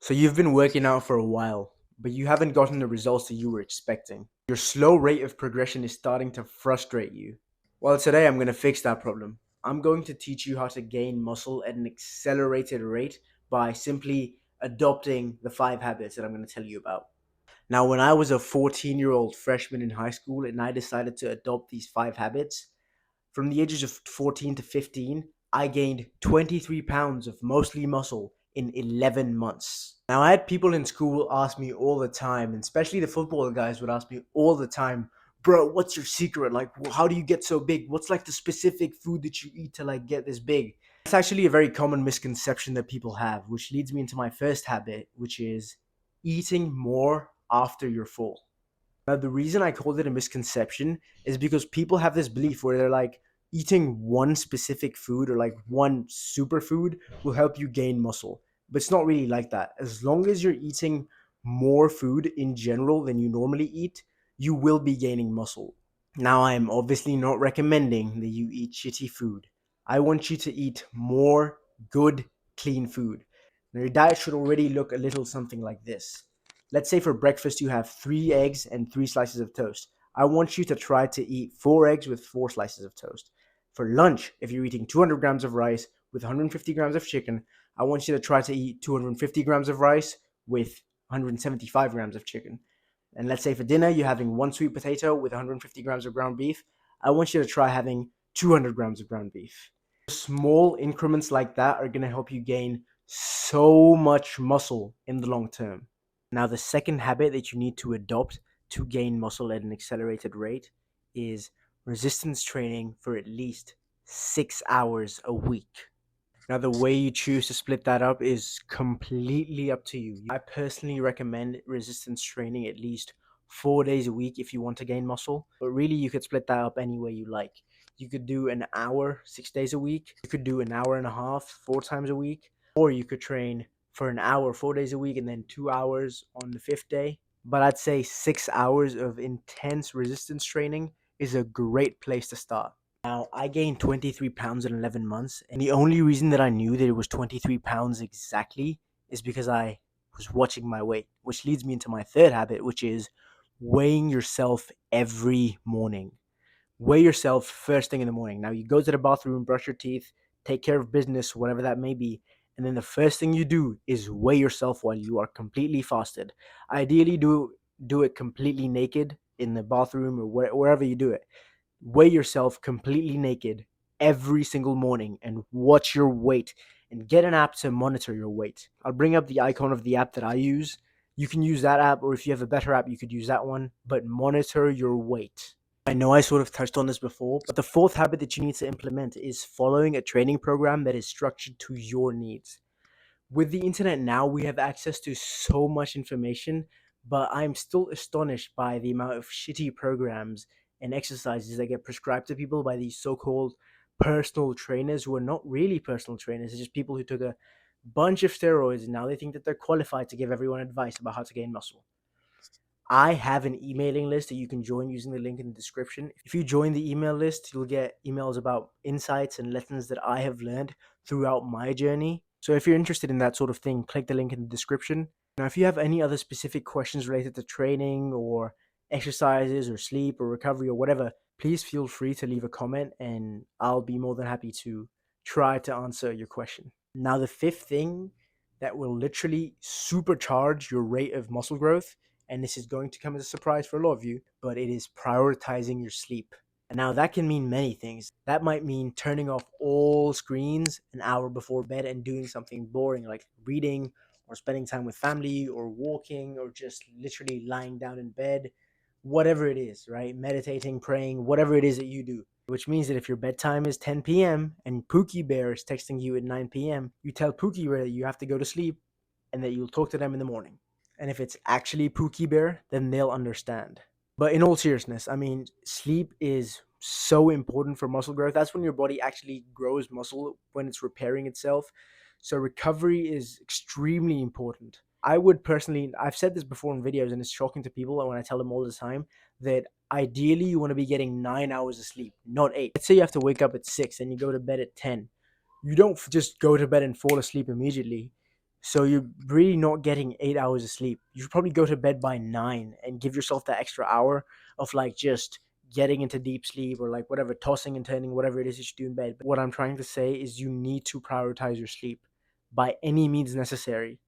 So you've been working out for a while, but you haven't gotten the results that you were expecting. Your slow rate of progression is starting to frustrate you. Well, today I'm going to fix that problem. I'm going to teach you how to gain muscle at an accelerated rate by simply adopting the 5 habits that I'm going to tell you about. Now, when I was a 14-year-old freshman in high school and I decided to adopt these 5 habits, from the ages of 14 to 15, I gained 23 pounds of mostly muscle in 11 months. Now, I had people in school ask me all the time, and especially the football guys would ask me all the time, bro, what's your secret? Like, how do you get so big? What's like the specific food that you eat to like get this big? It's actually a very common misconception that people have, which leads me into my first habit, which is eating more after you're full. Now, the reason I called it a misconception is because people have this belief where they're like, eating one specific food or like one superfood will help you gain muscle. But it's not really like that. As long as you're eating more food in general than you normally eat, you will be gaining muscle. Now, I am obviously not recommending that you eat shitty food. I want you to eat more good, clean food. Now, your diet should already look a little something like this. Let's say for breakfast you have 3 eggs and 3 slices of toast. I want you to try to eat 4 eggs with 4 slices of toast. For lunch, if you're eating 200 grams of rice with 150 grams of chicken, I want you to try to eat 250 grams of rice with 175 grams of chicken. And let's say for dinner, you're having 1 sweet potato with 150 grams of ground beef. I want you to try having 200 grams of ground beef. Small increments like that are going to help you gain so much muscle in the long term. Now, the second habit that you need to adopt to gain muscle at an accelerated rate is resistance training for at least 6 hours a week. Now, the way you choose to split that up is completely up to you. I personally recommend resistance training at least 4 days a week if you want to gain muscle, but really you could split that up any way you like. You could do an hour 6 days a week, you could do an hour and a half 4 times a week, or you could train for an hour 4 days a week and then 2 hours on the fifth day. But I'd say 6 hours of intense resistance training is a great place to start. Now, I gained 23 pounds in 11 months, and the only reason that I knew that it was 23 pounds exactly is because I was watching my weight, which leads me into my third habit, which is weighing yourself every morning. Weigh yourself first thing in the morning. Now, you go to the bathroom, brush your teeth, take care of business, whatever that may be, and then the first thing you do is weigh yourself while you are completely fasted. Ideally, do it completely naked in the bathroom or wherever you do it. Weigh yourself completely naked every single morning and watch your weight and get an app to monitor your weight. I'll bring up the icon of the app that I use. You can use that app, or if you have a better app, you could use that one, but monitor your weight. I know I sort of touched on this before, but the fourth habit that you need to implement is following a training program that is structured to your needs. With the internet now, we have access to so much information, but I'm still astonished by the amount of shitty programs and exercises that get prescribed to people by these so-called personal trainers who are not really personal trainers. It's just people who took a bunch of steroids and now they think that they're qualified to give everyone advice about how to gain muscle. I have an emailing list that you can join using the link in the description. If you join the email list, you'll get emails about insights and lessons that I have learned throughout my journey. So if you're interested in that sort of thing, click the link in the description. Now, if you have any other specific questions related to training or exercises or sleep or recovery or whatever, please feel free to leave a comment and I'll be more than happy to try to answer your question. Now, the fifth thing that will literally supercharge your rate of muscle growth, and this is going to come as a surprise for a lot of you, but it is prioritizing your sleep. And now that can mean many things. That might mean turning off all screens an hour before bed and doing something boring like reading or spending time with family or walking or just literally lying down in bed, whatever it is, right? Meditating, praying, whatever it is that you do. Which means that if your bedtime is 10 p.m. and Pookie Bear is texting you at 9 p.m., you tell Pookie Bear that you have to go to sleep and that you'll talk to them in the morning. And if it's actually Pookie Bear, then they'll understand. But in all seriousness, I mean, sleep is so important for muscle growth. That's when your body actually grows muscle, when it's repairing itself. So recovery is extremely important. I would personally, I've said this before in videos and it's shocking to people when I tell them all the time that ideally you want to be getting 9 hours of sleep, not 8. Let's say you have to wake up at 6 and you go to bed at 10. You don't just go to bed and fall asleep immediately. So you're really not getting 8 hours of sleep. You should probably go to bed by 9 and give yourself that extra hour of like just getting into deep sleep or like whatever, tossing and turning, whatever it is you should do in bed. But what I'm trying to say is you need to prioritize your sleep by any means necessary.